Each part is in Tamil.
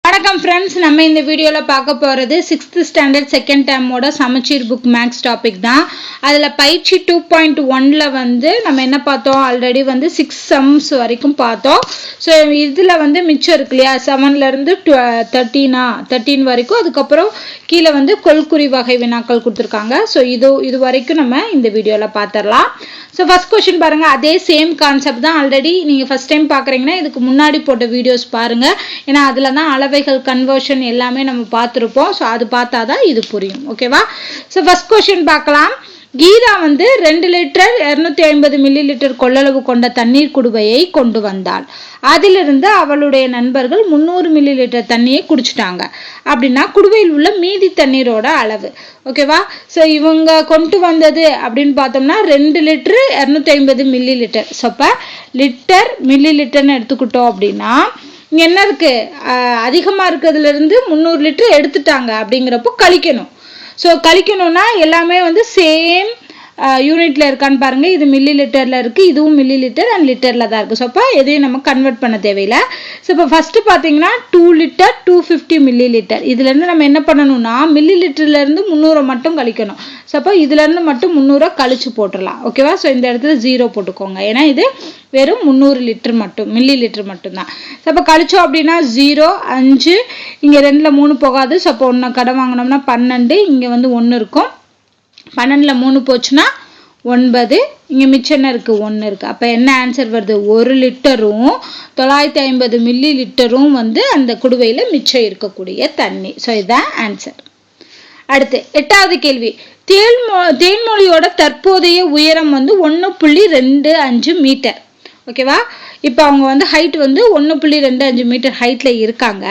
வணக்கம் ஃப்ரெண்ட்ஸ், நம்ம இந்த வீடியோவில் பார்க்க போகிறது 6th ஸ்டாண்டர்ட் செகண்ட் டேர்மோட சமச்சீர் புக் மேக்ஸ் டாபிக் தான். அதில் பயிற்சி 2.1ல் வந்து நம்ம என்ன பார்த்தோம், ஆல்ரெடி வந்து 6 சம்ஸ் வரைக்கும் பார்த்தோம். ஸோ இதில் வந்து மிச்சம் இருக்கு இல்லையா, 7லேருந்து 13 வரைக்கும். அதுக்கப்புறம் கீழே வந்து கொள்குறி வகை வினாக்கள் கொடுத்துருக்காங்க. ஸோ இது வரைக்கும் நம்ம இந்த வீடியோவில் பார்த்துடலாம். ஸோ ஃபர்ஸ்ட் கொஸ்டின் பாருங்க, அதே சேம் கான்செப்ட் தான். ஆல்ரெடி நீங்கள் ஃபர்ஸ்ட் டைம் பார்க்குறீங்கன்னா இதுக்கு முன்னாடி போட்ட வீடியோஸ் பாருங்க, ஏன்னா அதில் தான் அளவைகள் கன்வர்ஷன் எல்லாமே நம்ம பார்த்துருப்போம். ஸோ அது பார்த்தா தான் இது புரியும். ஓகேவா? ஸோ ஃபர்ஸ்ட் கொஸ்டின் பார்க்கலாம். கீதா வந்து 2 லிட்டர் 250 மில்லி லிட்டர் கொள்ளளவு கொண்ட தண்ணீர் குடுவையை கொண்டு வந்தாள். அதிலிருந்து அவளுடைய நண்பர்கள் 300 மில்லி லிட்டர் தண்ணியை குடிச்சிட்டாங்க. அப்படின்னா குடுவையில் உள்ள மீதி தண்ணீரோட அளவு. ஓகேவா? ஸோ இவங்க கொண்டு வந்தது அப்படின்னு பார்த்தோம்னா 2 லிட்டர் 250 மில்லி லிட்டர். ஸோ அப்போ லிட்டர் மில்லி லிட்டர்னு எடுத்துக்கிட்டோம் அப்படின்னா இங்கே என்ன இருக்கு, அதிகமாக இருக்கிறதுல இருந்து 300 லிட்டர் எடுத்துட்டாங்க அப்படிங்கிறப்போ கழிக்கணும். ஸோ கழிக்கணும்னா எல்லாமே வந்து சேம் யூனிட்ல இருக்கான்னு பாருங்க. இது மில்லி லிட்டர்ல இருக்கு, இதுவும் மில்லி லிட்டர் அண்ட் லிட்டர்ல தான் இருக்கு. ஸோ அப்போ எதையும் நம்ம கன்வெர்ட் பண்ண தேவையில்லை. ஸோ இப்போ ஃபர்ஸ்ட் பார்த்தீங்கன்னா 2 லிட்டர் 250 மில்லி லிட்டர். இதுல இருந்து நம்ம என்ன பண்ணணும்னா மில்லி லிட்டர்ல இருந்து 300 மட்டும் கழிக்கணும். ஸோ அப்போ இதுல இருந்து மட்டும் 300 கழிச்சு போட்டுடலாம். ஓகேவா? ஸோ இந்த இடத்துல 0 போட்டுக்கோங்க, ஏன்னா இது வெறும் 300 லிட்டர் மட்டும், மில்லி லிட்டர் மட்டும்தான். ஸோ அப்போ கழிச்சோம் அப்படின்னா 0 5, இங்கே 2ல் 3 போகாது. ஸோ அப்போ 1 கடை வாங்கினோம்னா 12, இங்கே வந்து 1 இருக்கும். 12ல் 3 போச்சுன்னா 9, இங்கே மிச்சம் என்ன இருக்குது, 1 இருக்குது. அப்போ என்ன ஆன்சர் வருது, 1 லிட்டரும் 950 மில்லி லிட்டரும் வந்து அந்த குடுவையில் மிச்சம் இருக்கக்கூடிய தண்ணி. ஸோ இதுதான் ஆன்சர். அடுத்து 8வது கேள்வி. தேன்மொழியோட தற்போதைய உயரம் வந்து 1.25 மீட்டர். ஓகேவா? இப்போ அவங்க வந்து ஹைட் வந்து 1.25 மீட்டர் ஹைட்டில் இருக்காங்க.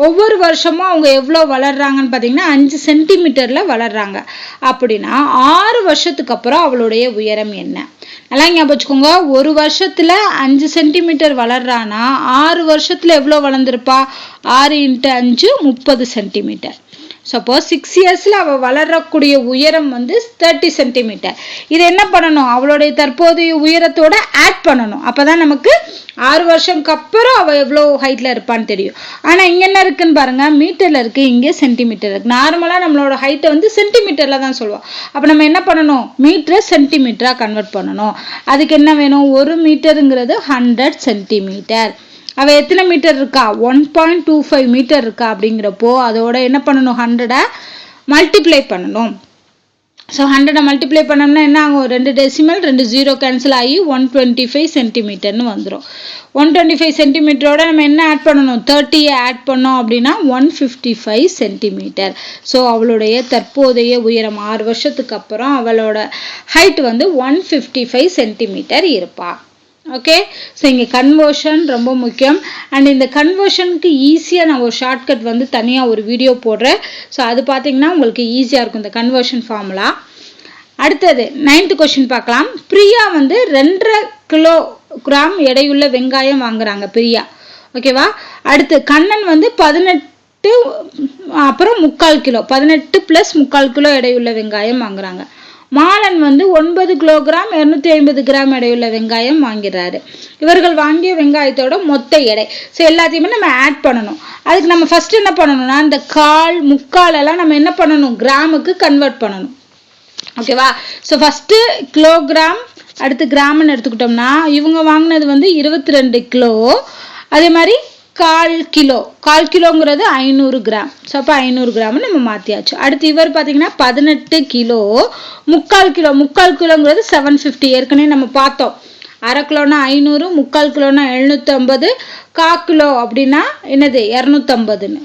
ஒவ்வொரு வருஷமும் அவங்க எவ்வளோ வளர்றாங்கன்னு பார்த்தீங்கன்னா 5 சென்டிமீட்டரில் வளர்றாங்க. அப்படின்னா 6 வருஷத்துக்கு அப்புறம் அவளுடைய உயரம் என்ன? நல்லா ஞாபகம் வச்சுக்கோங்க. ஒரு வருஷத்தில் 5 சென்டிமீட்டர் வளர்றானா 6 வருஷத்தில் எவ்வளோ வளர்ந்துருப்பா, 6 × 5 30 சென்டிமீட்டர். சப்போஸ் 6 இயர்ஸில் அவள் வளரக்கூடிய உயரம் வந்து 30 சென்டிமீட்டர். இது என்ன பண்ணணும், அவளுடைய தற்போதைய உயரத்தோட ஆட் பண்ணணும். அப்போ தான் நமக்கு 6 வருஷம்க்கு அப்புறம் அவள் எவ்வளோ ஹைட்டில் இருப்பான்னு தெரியும். ஆனால் இங்கே என்ன இருக்குன்னு பாருங்க, மீட்டரில் இருக்குது, இங்கே சென்டிமீட்டர் இருக்குது. நார்மலாக நம்மளோட ஹைட்டை வந்து சென்டிமீட்டரில் தான் சொல்லுவோம். அப்போ நம்ம என்ன பண்ணணும், மீட்டரை சென்டிமீட்டராக கன்வெர்ட் பண்ணணும். அதுக்கு என்ன வேணும், 1 மீட்டருங்கிறது 100 சென்டிமீட்டர். அவ எத்தனை மீட்டர் இருக்கா, 1.25 மீட்டர் இருக்கா. அப்படிங்கிறப்போ அதோட என்ன பண்ணணும், 100 மல்டிப்ளை பண்ணணும். ஸோ 100 மல்டிப்ளை பண்ணோம்னா என்ன ஆகும், 2 டெசிமல் 2 0 கேன்சல் ஆகி 125 சென்டிமீட்டர்னு வந்துடும். 125 சென்டிமீட்டரோட நம்ம என்ன ஆட் பண்ணணும், 30 ஆட் பண்ணோம் அப்படின்னா 155 சென்டிமீட்டர். ஸோ அவளுடைய தற்போதைய உயரம் 6 வருஷத்துக்கு அப்புறம் அவளோட ஹைட் வந்து 155 சென்டிமீட்டர் இருப்பா. ஓகே? ஸோ இங்கே கன்வர்ஷன் ரொம்ப முக்கியம். அண்ட் இந்த கன்வர்ஷனுக்கு ஈஸியாக நான் ஒரு ஷார்ட்கட் வந்து தனியாக ஒரு வீடியோ போடுறேன். ஸோ அது பார்த்தீங்கன்னா உங்களுக்கு ஈஸியாக இருக்கும் இந்த கன்வர்ஷன் ஃபார்முலா. அடுத்தது 9th கொஸ்டின் பார்க்கலாம். பிரியா வந்து 2.5 கிலோகிராம் எடையுள்ள வெங்காயம் வாங்குறாங்க பிரியா. ஓகேவா? அடுத்து கண்ணன் வந்து 18 அப்புறம் 3/4 கிலோ, 18 + 3/4 கிலோ எடையுள்ள வெங்காயம் வாங்குறாங்க. மாலன் வந்து 9 கிலோகிராம் 250 கிராம் எடையுள்ள வெங்காயம் வாங்கிறாரு. இவர்கள் வாங்கிய வெங்காயத்தோட மொத்த எடை. ஸோ எல்லாத்தையுமே நம்ம ஆட் பண்ணணும். அதுக்கு நம்ம ஃபர்ஸ்ட் என்ன பண்ணணும்னா இந்த 1/4 3/4 எல்லாம் நம்ம என்ன பண்ணணும், கிராமுக்கு கன்வெர்ட் பண்ணணும். ஓகேவா? ஸோ ஃபர்ஸ்ட் கிலோகிராம் அடுத்து கிராம்னு எடுத்துக்கிட்டோம்னா இவங்க வாங்கினது வந்து 22 கிலோ. அதே மாதிரி 1/4 கிலோங்கிறது 500 கிராம். ஸோ அப்போ 500 கிராம் நம்ம மாற்றியாச்சு. அடுத்து இவர் பார்த்தீங்கன்னா 18 கிலோ 3/4 கிலோ. 3/4 கிலோங்கிறது 750. ஏற்கனவே நம்ம பார்த்தோம். 1/2 கிலோனா 500, 3/4 கிலோனா 750, 1/4 கிலோ அப்படின்னா என்னது 250ன்னு.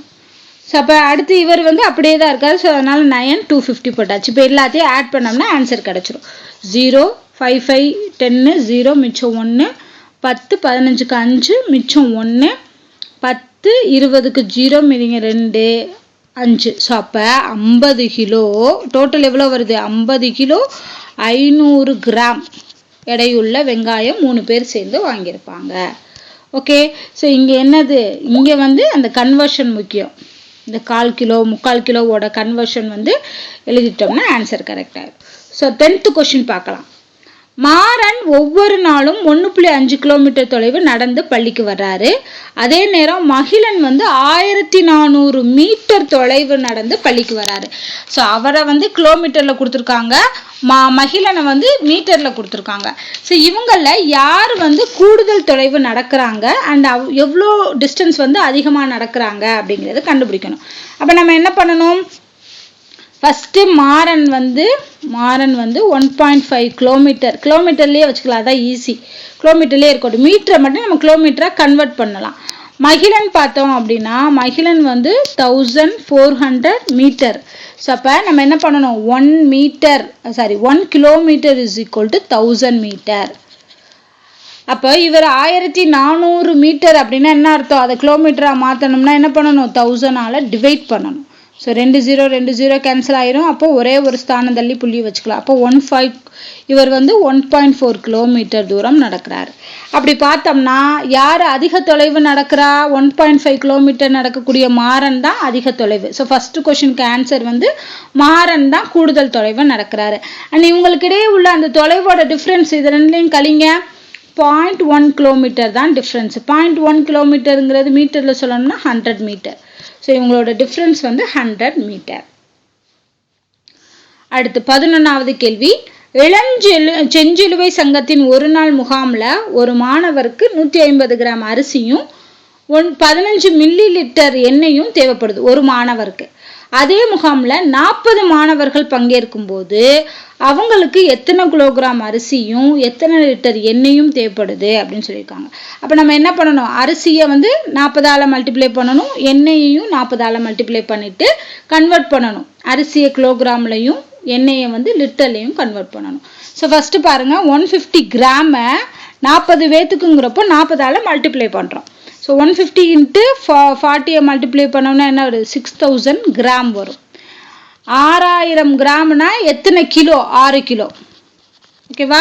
ஸோ அப்போ அடுத்து இவர் வந்து அப்படியே தான் இருக்காரு. ஸோ அதனால 9 250 போட்டாச்சு. இப்போ எல்லாத்தையும் ஆட் பண்ணோம்னா ஆன்சர் கிடச்சிரும். 0 5 5 10 0 மிச்சம் 1, 10 15க்கு 5 மிச்சம் 1, 10 20க்கு 0 மீதிங்க 2 5. ஸோ அப்போ 50 கிலோ டோட்டல் எவ்வளோ வருது, 50 கிலோ 500 கிராம் எடையுள்ள வெங்காயம் 3 பேர் சேர்ந்து வாங்கியிருப்பாங்க. ஓகே? ஸோ இங்கே என்னது, இங்கே வந்து அந்த கன்வர்ஷன் முக்கியம். இந்த 1/4 கிலோ 3/4 கிலோவோட கன்வர்ஷன் வந்து எழுதிட்டோம்னா ஆன்சர் கரெக்டாக இருக்கும். ஸோ 10th கொஸ்டின் பார்க்கலாம். மாறன் ஒவ்வொரு நாளும் 1.5 கிலோமீட்டர் தொலைவு நடந்து பள்ளிக்கு வர்றாரு. அதே நேரம் மகிழன் வந்து 1400 மீட்டர் தொலைவு நடந்து பள்ளிக்கு வர்றாரு. ஸோ அவரை வந்து கிலோமீட்டர்ல கொடுத்துருக்காங்க, மகிழனை வந்து மீட்டர்ல கொடுத்துருக்காங்க. ஸோ இவங்கள யார் வந்து கூடுதல் தொலைவு நடக்கிறாங்க அண்ட் எவ்வளோ டிஸ்டன்ஸ் வந்து அதிகமாக நடக்கிறாங்க அப்படிங்கிறத கண்டுபிடிக்கணும். அப்போ நம்ம என்ன பண்ணணும்? ஃபஸ்ட்டு மாறன் வந்து 1.5 கிலோமீட்டர், கிலோமீட்டர்லேயே வச்சுக்கலாம், அதான் ஈஸி, கிலோமீட்டர்லேயே இருக்கட்டும். மீட்டரை மட்டும் நம்ம கிலோமீட்டராக கன்வெர்ட் பண்ணலாம். மகிழன் பார்த்தோம் அப்படின்னா மகிழன் வந்து 1400 மீட்டர். ஸோ அப்போ நம்ம என்ன பண்ணணும்? 1 kilometre is equal to 1000 metre. அப்போ இவர் 1400 மீட்டர் அப்படின்னா என்ன அர்த்தம்? அதை கிலோமீட்டராக மாற்றணும்னா என்ன பண்ணணும்? 1000ஆல் டிவைட் பண்ணணும். ஸோ 2 0 கேன்சல் ஆயிரும். அப்போ ஒரே ஒரு ஸ்தானம் தள்ளி புள்ளி வச்சுக்கலாம். அப்போ 15 இவர் வந்து 1.4 கிலோமீட்டர் தூரம் நடக்கிறார். அப்படி பார்த்தோம்னா யார் அதிக தொலைவு நடக்கிறா? 1.5 கிலோமீட்டர் நடக்கக்கூடிய மாறன் தான் அதிக தொலைவு. ஸோ ஃபர்ஸ்ட் கொஸ்டினுக்கு ஆன்சர் வந்து மாறன் தான் கூடுதல் தொலைவு நடக்கிறாரு. அண்ட் இவங்களுக்கு இடையே உள்ள அந்த தொலைவோட டிஃப்ரென்ஸ் இது ரெண்டுலையும் கழிங்க. 0.1 கிலோமீட்டர் தான் டிஃப்ரென்ஸ். 0.1 கிலோமீட்டருங்கிறது மீட்டரில் சொல்லணும்னா 100 மீட்டர். ஸோ இவங்களோட டிஃப்ரென்ஸ் வந்து 100 மீட்டர். அடுத்து 11வது கேள்வி. செஞ்சிலுவை சங்கத்தின் ஒரு நாள் முகாமில் ஒரு மாணவருக்கு 150 கிராம் அரிசியும் 15 மில்லி லிட்டர் எண்ணெயும் தேவைப்படுது ஒரு மாணவருக்கு. அதே முகாமில் 40 மாணவர்கள் பங்கேற்கும் போது அவங்களுக்கு எத்தனை கிலோகிராம் அரிசியும் எத்தனை லிட்டர் எண்ணெயும் தேவைப்படுது அப்படின்னு சொல்லியிருக்காங்க. அப்போ நம்ம என்ன பண்ணணும்? அரிசியை வந்து 40ஆல் மல்டிப்ளை பண்ணணும், எண்ணெயையும் 40ஆல் மல்டிப்ளை பண்ணிட்டு கன்வெர்ட் பண்ணணும். அரிசியை கிலோகிராம்லையும் எண்ணெயை வந்து லிட்டர்லையும் கன்வெர்ட் பண்ணணும். ஸோ ஃபர்ஸ்ட் பாருங்க, 150 கிராமை 40 பேத்துக்குங்கிறப்போ 40ஆல் மல்டிப்ளை பண்ணுறோம். ஸோ 150 இன்ட்டு 40 மல்டிப்ளை பண்ணோம்னா என்ன வருது? 6000 கிராம் வரும். 6000 கிராம்னா எத்தனை கிலோ? 6 கிலோ. ஓகேவா?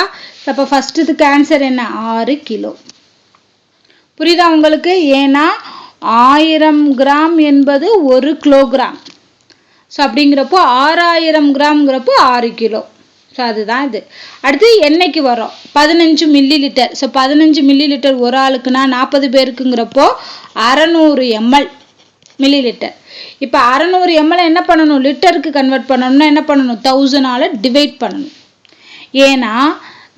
அப்போ ஃபர்ஸ்ட் இதுக்கு ஆன்சர் என்ன? 6 கிலோ. புரியுதா உங்களுக்கு? ஏன்னா 1000 கிராம் என்பது 1 கிலோகிராம். ஸோ அப்படிங்கிறப்போ 6000 கிராம்ங்கிறப்போ 6 கிலோ. ஸோ அதுதான் இது. அடுத்து எண்ணெய்க்கு வரோம். 15 milli litre. So 15 milli litre ஒரு ஆளுக்குன்னா 40 பேருக்குங்கிறப்போ 600 ml மில்லி லிட்டர். இப்போ 600 ml என்ன பண்ணணும்? லிட்டருக்கு கன்வெர்ட் பண்ணணும்னா என்ன பண்ணணும்? 1000ஆல் டிவைட் பண்ணணும். ஏன்னா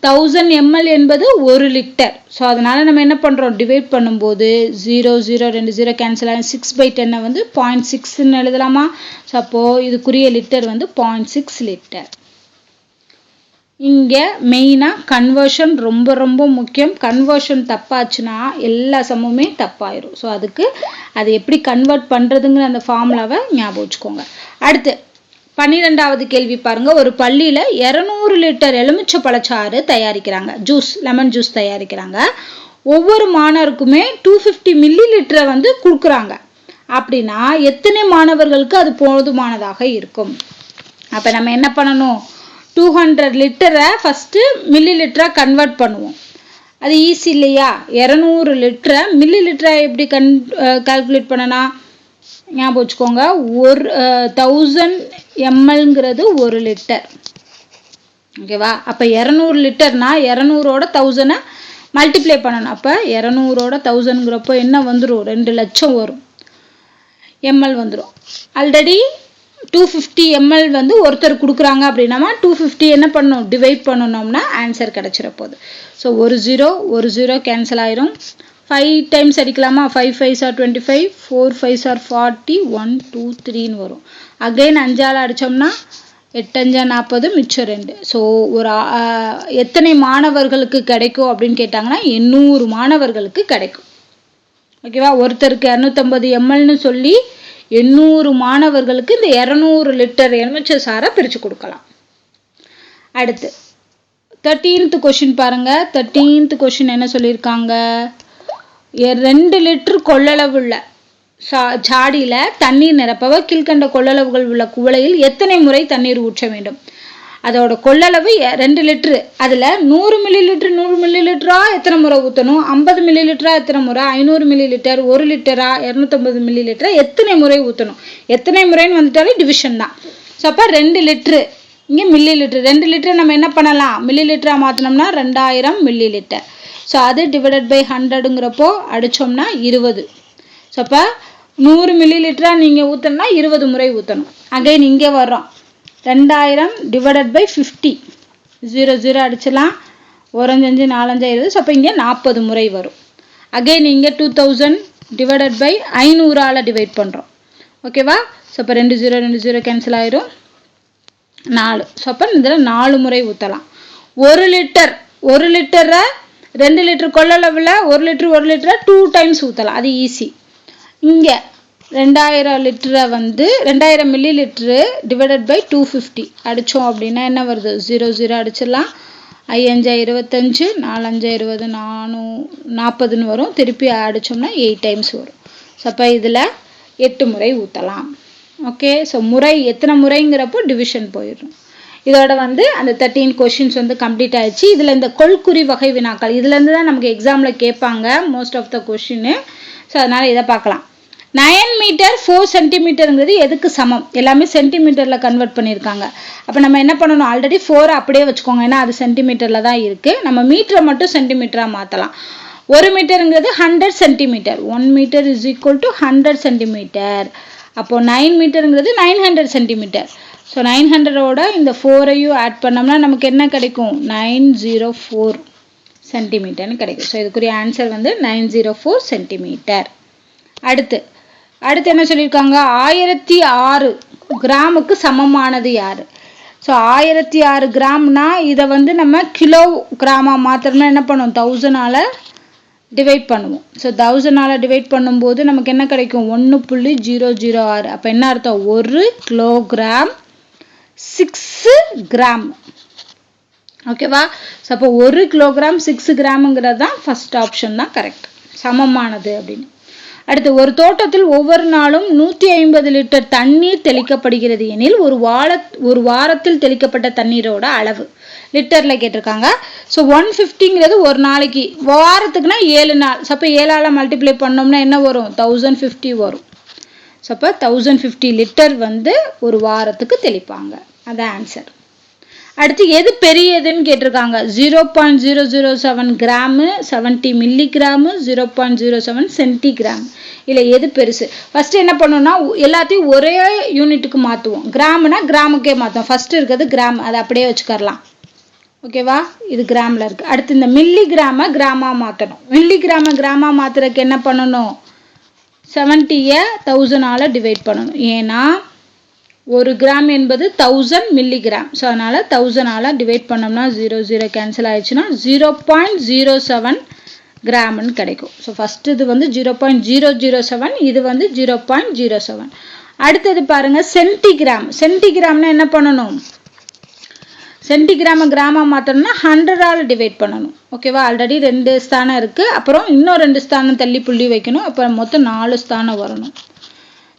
1000 ml என்பது 1 லிட்டர். ஸோ அதனால நம்ம என்ன பண்ணுறோம்? டிவைட் பண்ணும்போது 0 0 2 0 கேன்சல் ஆகும். 6/10 வந்து 0.6ன்னு எழுதலாமா? ஸோ அப்போது இதுக்குரிய லிட்டர் வந்து 0.6 லிட்டர். இங்கே மெயினாக கன்வர்ஷன் ரொம்ப ரொம்ப முக்கியம். கன்வர்ஷன் தப்பாச்சுன்னா எல்லா சமமுமே தப்பாயிரும். ஸோ அதுக்கு அது எப்படி கன்வெர்ட் பண்ணுறதுங்கிற அந்த ஃபார்முலாவை ஞாபகம் வச்சுக்கோங்க. அடுத்து 12வது கேள்வி பாருங்க. ஒரு பள்ளியில் 200 லிட்டர் எலுமிச்சை பழச்சாறு தயாரிக்கிறாங்க, ஜூஸ், லெமன் ஜூஸ் தயாரிக்கிறாங்க. ஒவ்வொரு மாணவருக்குமே 250 மில்லி லிட்டரை வந்து கொடுக்குறாங்க. அப்படின்னா எத்தனை மாணவர்களுக்கு அது போதுமானதாக இருக்கும்? அப்போ நம்ம என்ன பண்ணணும்? 200 லிட்டரை ஃபஸ்ட்டு மில்லி லிட்டராக கன்வெர்ட் பண்ணுவோம். அது ஈஸி இல்லையா? 200 லிட்டரை மில்லி லிட்டரை எப்படி கால்குலேட் பண்ணனா? ஞாபகம் வச்சுக்கோங்க. 1000 mlங்கிறது 1 லிட்டர். ஓகேவா? அப்போ 200 லிட்டர்னா 200ஓட 1000 மல்டிப்ளை பண்ணணும். அப்போ 200ஓட 1000ங்கிறப்போ என்ன வந்துடும்? 2 லட்சம் வரும், ml வந்துடும். ஆல்ரெடி 250 ml வந்து ஒருத்தர் கொடுக்குறாங்க அப்படின்னா 250 என்ன பண்ணணும்? டிவைட் பண்ணணும்னா ஆன்சர் கிடைச்சிட போகுது. ஸோ 1 0 கேன்சல் ஆயிரும். 5 டைம்ஸ் அடிக்கலாமா? 5 5s are 25, 4 5s are 40, 1 2 3ன்னு வரும். அகைன் 5ஆல் அடித்தோம்னா 8 5 40, மிச்சம் 2. ஸோ ஒரு எத்தனை மாணவர்களுக்கு கிடைக்கும் அப்படின்னு கேட்டாங்கன்னா 800 மாணவர்களுக்கு கிடைக்கும். ஓகேவா? ஒருத்தருக்கு 250 mlன்னு சொல்லி 800 மாணவர்களுக்கு இந்த 200 லிட்டர் எலுமிச்சை சாறை பிரித்து கொடுக்கலாம். அடுத்து 13th கொஸ்டின் பாருங்க. 13th கொஸ்டின் என்ன சொல்லியிருக்காங்க? 2 லிட்டர் கொள்ளளவுள்ள ஜாடியில் தண்ணீர் நிரப்பவ கீழ்கண்ட கொள்ளளவுகள் உள்ள குவளையில் எத்தனை முறை தண்ணீர் ஊற்ற வேண்டும்? அதோட கொள்ளளவு 2 லிட்டரு. அதில் 100 மில்லி லிட்டர் 100 மில்லி லிட்டரா எத்தனை முறை ஊற்றணும்? 50 மில்லி லிட்டரா எத்தனை முறை? 500 மில்லி லிட்டர், 1 லிட்டரா, 250 மில்லி லிட்டரா எத்தனை முறை ஊற்றணும்? எத்தனை முறைன்னு வந்துட்டாலே டிவிஷன் தான். ஸோ அப்போ 2 லிட்டரு இங்கே மில்லி லிட்டர் 2 லிட்டர் நம்ம என்ன பண்ணலாம் மில்லி லிட்டராக மாற்றினோம்னா 2000 மில்லி லிட்டர். ஸோ அது டிவைடட் பை 100ங்கிறப்போ அடித்தோம்னா 20. ஸோ அப்போ 100 மில்லி லிட்டராக நீங்கள் ஊற்றணும்னா 20 முறை ஊற்றணும். அகைன் இங்கே வர்றோம் 2000 டிவைடட் பை 50 0 0 அடிச்சிடலாம் 1 5 4 5 20. ஸோ அப்போ இங்கே 40 முறை வரும். அகைன் இங்கே 2000 டிவைடட் பை 500ஆல் டிவைட் பண்ணுறோம். ஓகேவா? ஸோ அப்போ 2 0 2 0 கேன்சல் ஆயிரும் 4. ஸோ அப்போ இதில் 4 முறை ஊற்றலாம். 1 லிட்டரை 2 லிட்டர் கொள்ளளவில் 1 லிட்டரை 2 டைம்ஸ் ஊற்றலாம். அது ஈஸி. இங்கே 2000 லிட்டரை வந்து 2000 மில்லி லிட்டரு டிவைடட் பை 250 அடித்தோம் அப்படின்னா என்ன வருது 0 0 அடிச்சிடலாம் 5 25 4 5 20 40ன்னு வரும். திருப்பி அடித்தோம்னா 8 டைம்ஸ் வரும். ஸோ அப்போ இதில் 8 முறை ஊற்றலாம். ஓகே. ஸோ முறை எத்தனை முறைங்கிறப்போ டிவிஷன் போயிடும். இதோட வந்து அந்த 13 கொஷின்ஸ் வந்து கம்ப்ளீட் ஆயிடுச்சு. இதில் இந்த கொள்குறி வகை வினாக்கள் இதுலேருந்து தான் நமக்கு எக்ஸாமில் கேட்பாங்க மோஸ்ட் ஆஃப் த கொஷின்னு. ஸோ அதனால் இதை பார்க்கலாம். 9 மீட்டர் 4 சென்டிமீட்டருங்கிறது எதுக்கு சமம்? எல்லாமே சென்டிமீட்டரில் கன்வெர்ட் பண்ணியிருக்காங்க. அப்போ நம்ம என்ன பண்ணணும் ஆல்ரெடி 4 அப்படியே வச்சுக்கோங்க. ஏன்னா அது சென்டிமீட்டரில் தான் இருக்குது. நம்ம மீட்டரை மட்டும் சென்டிமீட்டராக மாற்றலாம். 1 மீட்டருங்கிறது 100 centimetre. 1 metre is equal to 100 centimetre. அப்போது 9 மீட்டருங்கிறது 900 சென்டிமீட்டர். ஸோ 900ஓட இந்த 4ஐயும் ஆட் பண்ணோம்னா நமக்கு என்ன கிடைக்கும் 904 சென்டிமீட்டர்னு கிடைக்கும். ஸோ இதுக்குரிய ஆன்சர் வந்து 904 சென்டிமீட்டர். அடுத்து என்ன சொல்லியிருக்காங்க 1006 கிராமுக்கு சமமானது யார்? ஸோ 1006 கிராம்னா இதை வந்து நம்ம கிலோ கிராமாக மாத்திரம்னா என்ன பண்ணுவோம் 1000ஆல் டிவைட் பண்ணுவோம். ஸோ 1000ஆல் டிவைட் பண்ணும்போது நமக்கு என்ன கிடைக்கும் 1.006. அப்போ என்ன அர்த்தம் 1 கிலோகிராம் 6 கிராம். ஓகேவா? ஸோ அப்போ 1 கிலோகிராம் 6 கிராமுங்கிறது தான் ஃபர்ஸ்ட் ஆப்ஷன் தான் கரெக்ட் சமமானது அப்படின்னு. அடுத்து ஒரு தோட்டத்தில் ஒவ்வொரு நாளும் 150 லிட்டர் தண்ணீர் தெளிக்கப்படுகிறது எனில் ஒரு வாரத்தில் தெளிக்கப்பட்ட தண்ணீரோட அளவு லிட்டரில் கேட்டிருக்காங்க. ஸோ 150ங்கிறது ஒரு நாளைக்கு வாரத்துக்குனா 7 நாள். ஸோ அப்போ 7ஆல் மல்டிப்ளை பண்ணோம்னா என்ன வரும் 1050 வரும். ஸோ அப்போ 1050 லிட்டர் வந்து ஒரு வாரத்துக்கு தெளிப்பாங்க. அதான் ஆன்சர். அடுத்து எது பெரியதுன்னு கேட்டிருக்காங்க 0.007 கிராமு 70 மில்லிகிராமு 0.07 சென்டிகிராம். இல்லை எது பெருசு? ஃபஸ்ட்டு என்ன பண்ணணும்னா எல்லாத்தையும் ஒரே யூனிட்டுக்கு மாற்றுவோம். கிராமுனா கிராமுக்கே மாற்றுவோம். ஃபஸ்ட்டு இருக்கிறது கிராம் அதை அப்படியே வச்சுக்கரலாம். ஓகேவா? இது கிராமில் இருக்குது. அடுத்து இந்த மில்லிகிராமை கிராமாக மாற்றணும். மில்லிகிராமை கிராமாக மாற்றுறதுக்கு என்ன பண்ணணும் 70யை 1000ஆல் டிவைட் பண்ணணும். ஏன்னா 1 கிராம் என்பது 1000 மில்லிகிராம். ஸோ அதனால் 1000ஆல் டிவைட் பண்ணோம்னா 0 0 கேன்சல் ஆயிடுச்சுன்னா 0.07 கிராம்னு கிடைக்கும். ஸோ ஃபஸ்ட்டு இது வந்து 0.007 இது வந்து 0.07. அடுத்தது பாருங்கள் சென்டிகிராம்னா என்ன பண்ணணும் சென்டிகிராமை கிராமாக மாற்றணும்னா 100ஆல் டிவைட் பண்ணணும். ஓகேவா? ஆல்ரெடி 2 ஸ்தானம் இருக்குது. அப்புறம் இன்னும் 2 ஸ்தானம் தள்ளி புள்ளி வைக்கணும். அப்போ மொத்தம் 4 ஸ்தானம் வரணும்.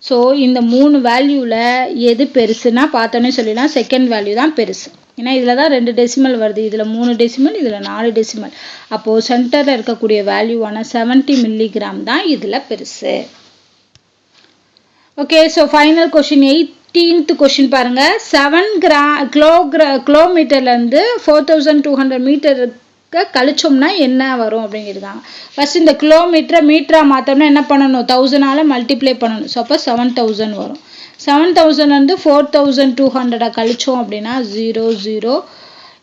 ஸோ இந்த 3 வேல்யூவில் எது பெருசுன்னா பார்த்தோன்னே சொல்லிடலாம் செகண்ட் வேல்யூ தான் பெருசு. ஏன்னா இதில் தான் 2 டெசிமல் வருது. இதில் 3 டெசிமல் இதில் 4 டெசிமல். அப்போது சென்டரில் இருக்கக்கூடிய வேல்யூவான 70 மில்லிகிராம் தான் இதில் பெருசு. Okay. So final question 18th question பாருங்கள் 7 கிலோமீட்டர்லேருந்து 4200 மீட்டருக்கு கழிச்சோம்னா என்ன வரும் அப்படிங்கிறாங்க. ஃபர்ஸ்ட் இந்த கிலோமீட்டரை மீட்டராக மாற்றோம்னா என்ன பண்ணணும் 1000ஆல் மல்டிப்ளை பண்ணணும். ஸோ அப்போ 7000 வரும். 7000 வந்து 4200 கழிச்சோம் அப்படின்னா 0 0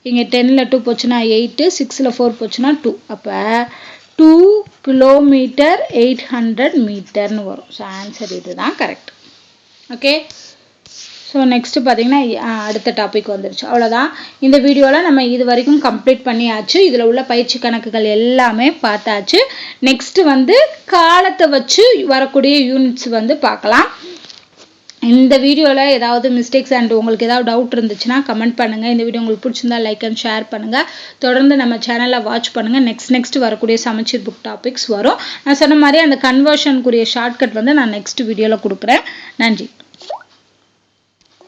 இங்கே 10ல் 2 போச்சுன்னா 8 6ல் 4 போச்சுன்னா 2. அப்போ 2 கிலோமீட்டர் 800 மீட்டர்னு வரும். ஸோ ஆன்சர் இதுதான் கரெக்ட். ஓகே. ஸோ நெக்ஸ்ட்டு பார்த்தீங்கன்னா அடுத்த டாபிக் வந்துருச்சு. அவ்வளோதான். இந்த வீடியோவில் நம்ம இது வரைக்கும் கம்ப்ளீட் பண்ணியாச்சு. இதில் உள்ள பயிற்சி கணக்குகள் எல்லாமே பார்த்தாச்சு. நெக்ஸ்ட்டு வந்து காலத்தை வச்சு வரக்கூடிய யூனிட்ஸ் வந்து பார்க்கலாம். இந்த வீடியோவில் ஏதாவது மிஸ்டேக்ஸ் அண்ட் உங்களுக்கு ஏதாவது டவுட் இருந்துச்சுன்னா கமெண்ட் பண்ணுங்கள். இந்த வீடியோ உங்களுக்கு பிடிச்சிருந்தா லைக் அண்ட் ஷேர் பண்ணுங்கள். தொடர்ந்து நம்ம சேனலில் வாட்ச் பண்ணுங்கள். நெக்ஸ்ட் வரக்கூடிய சமச்சீர் புக் டாபிக்ஸ் வரும். நான் சொன்ன மாதிரி அந்த கன்வர்ஷனுக்குரிய ஷார்ட்கட் வந்து நான் நெக்ஸ்ட் வீடியோவில் கொடுக்குறேன். நன்றி.